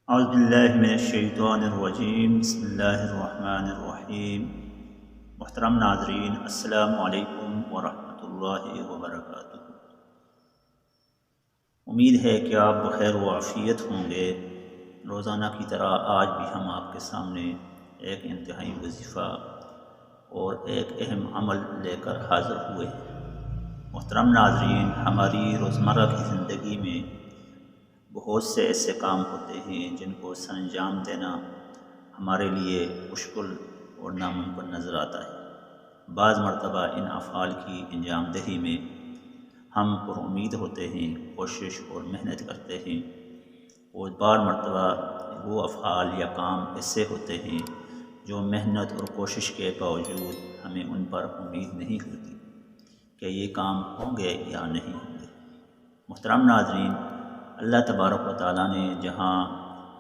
اعوذ باللہ من الشیطان الرجیم، بسم اللہ الرحمن الرحیم۔ محترم ناظرین، السلام علیکم ورحمۃ اللہ وبرکاتہ۔ امید ہے کہ آپ بخیر و عافیت ہوں گے۔ روزانہ کی طرح آج بھی ہم آپ کے سامنے ایک انتہائی وظیفہ اور ایک اہم عمل لے کر حاضر ہوئے ہیں۔ محترم ناظرین، ہماری روزمرہ کی زندگی میں بہت سے ایسے کام ہوتے ہیں جن کو سرانجام دینا ہمارے لیے مشکل اور ناممکن نظر آتا ہے۔ بعض مرتبہ ان افعال کی انجام دہی میں ہم پر امید ہوتے ہیں، کوشش اور محنت کرتے ہیں، اور بعض مرتبہ وہ افعال یا کام ایسے ہوتے ہیں جو محنت اور کوشش کے باوجود ہمیں ان پر امید نہیں ہوتی کہ یہ کام ہوں گے یا نہیں ہوں گے۔ محترم ناظرین، اللہ تبارک و تعالیٰ نے جہاں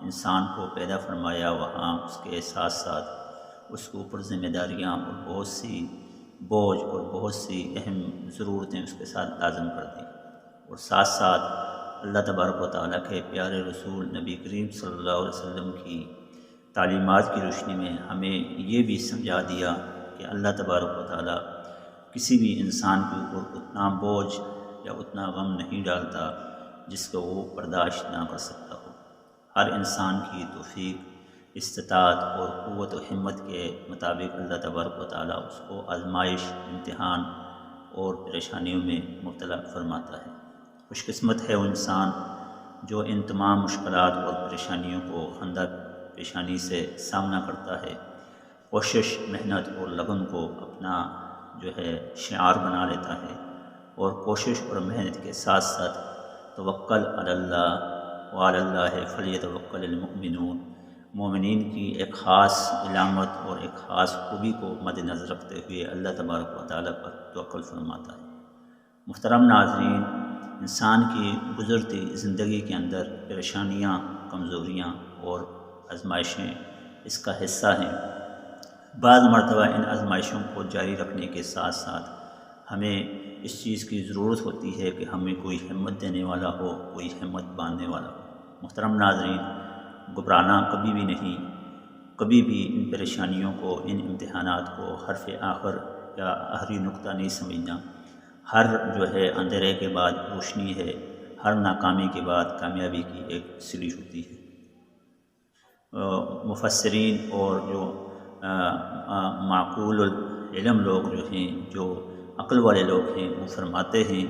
انسان کو پیدا فرمایا وہاں اس کے ساتھ ساتھ اس کے اوپر ذمہ داریاں اور بہت سی بوجھ اور بہت سی اہم ضرورتیں اس کے ساتھ لازم کر دیں، اور ساتھ ساتھ اللہ تبارک و تعالیٰ کے پیارے رسول نبی کریم صلی اللہ علیہ وسلم کی تعلیمات کی روشنی میں ہمیں یہ بھی سمجھا دیا کہ اللہ تبارک و تعالیٰ کسی بھی انسان کے اوپر اتنا بوجھ یا اتنا غم نہیں ڈالتا جس کو وہ برداشت نہ کر سکتا ہو۔ ہر انسان کی توفیق، استطاعت اور قوت و ہمت کے مطابق اللہ تبارک و تعالیٰ اس کو آزمائش، امتحان اور پریشانیوں میں مبتلا فرماتا ہے۔ خوش قسمت ہے وہ انسان جو ان تمام مشکلات اور پریشانیوں کو خندہ پیشانی سے سامنا کرتا ہے، کوشش، محنت اور لگن کو اپنا شعار بنا لیتا ہے، اور کوشش اور محنت کے ساتھ ساتھ توکل علی اللہ وعلی اللہ فلیتوکل المؤمنون، مومنین کی ایک خاص علامت اور ایک خاص خوبی کو مد نظر رکھتے ہوئے اللہ تبارک و تعالیٰ پر توکل فرماتا ہے۔ محترم ناظرین، انسان کی گزرتی زندگی کے اندر پریشانیاں، کمزوریاں اور آزمائشیں اس کا حصہ ہیں۔ بعض مرتبہ ان آزمائشوں کو جاری رکھنے کے ساتھ ساتھ ہمیں اس چیز کی ضرورت ہوتی ہے کہ ہمیں کوئی ہمت دینے والا ہو، کوئی ہمت باندھنے والا ہو۔ محترم ناظرین، گھبرانا کبھی بھی نہیں، کبھی بھی ان پریشانیوں کو، ان امتحانات کو حرف آخر یا آخری نقطہ نہیں سمجھنا۔ ہر اندھیرے کے بعد روشنی ہے، ہر ناکامی کے بعد کامیابی کی ایک سیڑھی ہوتی ہے۔ مفسرین اور جو معقول العلم لوگ جو عقل والے لوگ ہیں، وہ فرماتے ہیں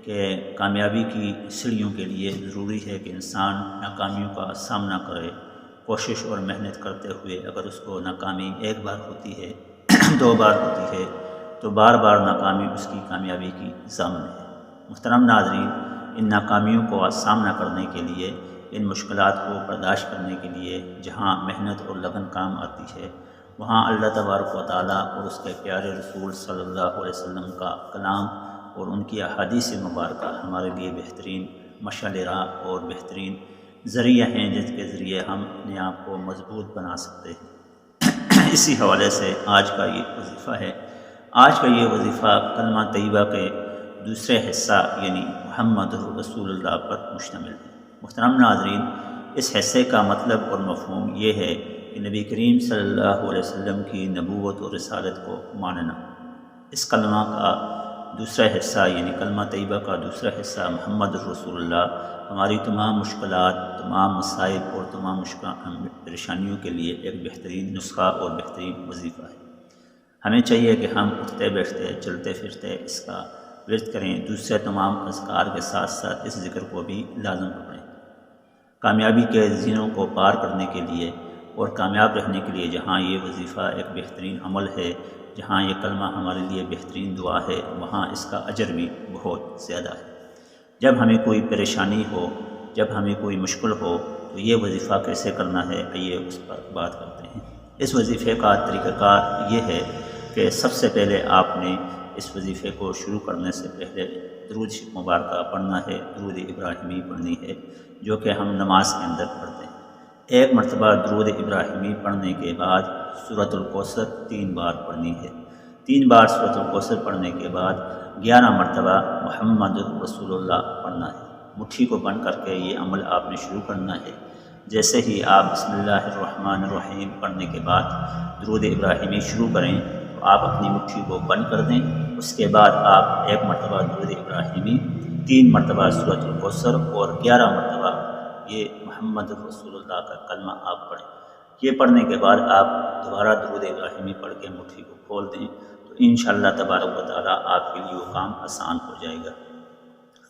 کہ کامیابی کی سیڑھیوں کے لیے ضروری ہے کہ انسان ناکامیوں کا سامنا کرے، کوشش اور محنت کرتے ہوئے اگر اس کو ناکامی ایک بار ہوتی ہے، دو بار ہوتی ہے، تو بار بار ناکامی اس کی کامیابی کی ضامن ہے۔ محترم ناظرین، ان ناکامیوں کو سامنا کرنے کے لیے، ان مشکلات کو برداشت کرنے کے لیے جہاں محنت اور لگن کام آتی ہے، وہاں اللہ تبارک و تعالیٰ اور اس کے پیارے رسول صلی اللہ علیہ وسلم کا کلام اور ان کی احادیث مبارکہ ہمارے لیے بہترین مشعل راہ اور بہترین ذریعہ ہیں جس کے ذریعے ہم اپنے آپ کو مضبوط بنا سکتے ہیں۔ اسی حوالے سے آج کا یہ وظیفہ ہے۔ آج کا یہ وظیفہ کلمہ طیبہ کے دوسرے حصہ یعنی محمد رسول اللہ پر مشتمل ہے۔ محترم ناظرین، اس حصے کا مطلب اور مفہوم یہ ہے کہ نبی کریم صلی اللہ علیہ وسلم کی نبوت اور رسالت کو ماننا۔ اس کلمہ کا دوسرا حصہ یعنی کلمہ طیبہ کا دوسرا حصہ محمد رسول اللہ ہماری تمام مشکلات، تمام مصائب اور تمام پریشانیوں کے لیے ایک بہترین نسخہ اور بہترین وظیفہ ہے۔ ہمیں چاہیے کہ ہم اٹھتے بیٹھتے، چلتے پھرتے اس کا ورد کریں، دوسرے تمام اذکار کے ساتھ ساتھ اس ذکر کو بھی لازم پڑھیں۔ کامیابی کے زینوں کو پار کرنے کے لیے اور کامیاب رہنے کے لیے جہاں یہ وظیفہ ایک بہترین عمل ہے، جہاں یہ کلمہ ہمارے لیے بہترین دعا ہے، وہاں اس کا اجر بھی بہت زیادہ ہے۔ جب ہمیں کوئی پریشانی ہو، جب ہمیں کوئی مشکل ہو، تو یہ وظیفہ کیسے کرنا ہے، آئیے اس پر بات کرتے ہیں۔ اس وظیفے کا طریقہ کار یہ ہے کہ سب سے پہلے آپ نے اس وظیفے کو شروع کرنے سے پہلے درود مبارکہ پڑھنا ہے، درود ابراہیمی پڑھنی ہے، جو کہ ہم نماز کے اندر پڑھتے ہیں۔ ایک مرتبہ درود ابراہیمی پڑھنے کے بعد سورۃ الکوثر 3 بار پڑھنی ہے۔ 3 بار سورۃ الکوثر پڑھنے کے بعد 11 مرتبہ محمد رسول اللہ پڑھنا ہے۔ مٹھی کو بند کر کے یہ عمل آپ نے شروع کرنا ہے۔ جیسے ہی آپ بسم اللہ الرحمن الرحیم پڑھنے کے بعد درود ابراہیمی شروع کریں تو آپ اپنی مٹھی کو بند کر دیں۔ اس کے بعد آپ 1 مرتبہ درود ابراہیمی، 3 مرتبہ سورۃ الکوثر اور 11 مرتبہ یہ محمد رسول اللہ کا کلمہ آپ پڑھیں۔ یہ پڑھنے کے بعد آپ دوبارہ درود ابراہیمی پڑھ کے مٹھی کو کھول دیں تو انشاءاللہ تبارک و تعالیٰ آپ کے لیے وہ کام آسان ہو جائے گا۔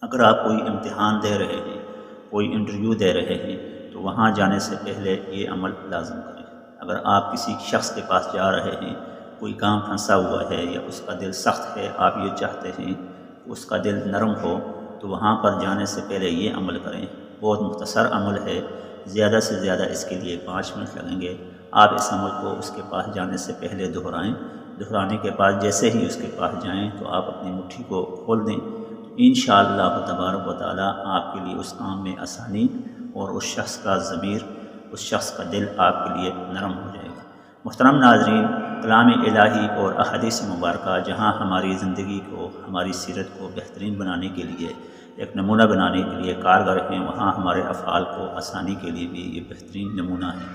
اگر آپ کوئی امتحان دے رہے ہیں، کوئی انٹرویو دے رہے ہیں تو وہاں جانے سے پہلے یہ عمل لازم کریں۔ اگر آپ کسی شخص کے پاس جا رہے ہیں، کوئی کام پھنسا ہوا ہے یا اس کا دل سخت ہے، آپ یہ چاہتے ہیں کہ اس کا دل نرم ہو، تو وہاں پر جانے سے پہلے یہ عمل کریں۔ بہت مختصر عمل ہے، زیادہ سے زیادہ اس کے لیے 5 منٹ لگیں گے۔ آپ اس عمل کو اس کے پاس جانے سے پہلے دہرائیں۔ دہرانے کے بعد جیسے ہی اس کے پاس جائیں تو آپ اپنی مٹھی کو کھول دیں۔ انشاءاللہ تبارک و تعالیٰ آپ کے لیے اس کام میں آسانی اور اس شخص کا ضمیر، اس شخص کا دل آپ کے لیے نرم ہو جائے گا۔ محترم ناظرین، کلام الہی اور احادیث مبارکہ جہاں ہماری زندگی کو، ہماری سیرت کو بہترین بنانے کے لیے، ایک نمونہ بنانے کے لیے کارگر ہیں، وہاں ہمارے افعال کو آسانی کے لیے بھی یہ بہترین نمونہ ہے۔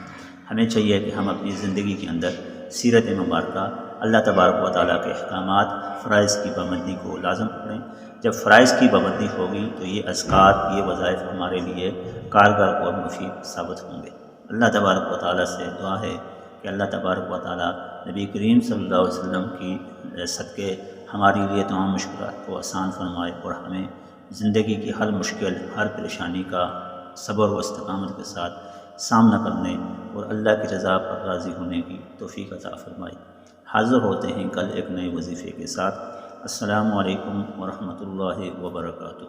ہمیں چاہیے کہ ہم اپنی زندگی کے اندر سیرت مبارکہ، اللہ تبارک و تعالیٰ کے احکامات، فرائض کی پابندی کو لازم کریں۔ جب فرائض کی پابندی ہوگی تو یہ اذکار، یہ وظائف ہمارے لیے کارگر اور مفید ثابت ہوں گے۔ اللہ تبارک و تعالیٰ سے دعا ہے کہ اللہ تبارک و تعالیٰ نبی کریم صلی اللہ علیہ وسلم کی صدقے ہمارے لیے تمام مشکلات کو آسان فرمائے اور ہمیں زندگی کی ہر مشکل، ہر پریشانی کا صبر و استقامت کے ساتھ سامنا کرنے اور اللہ کی رضا پر راضی ہونے کی توفیق عطا فرمائے۔ حاضر ہوتے ہیں کل ایک نئے وظیفے کے ساتھ۔ السلام علیکم ورحمۃ اللہ وبرکاتہ۔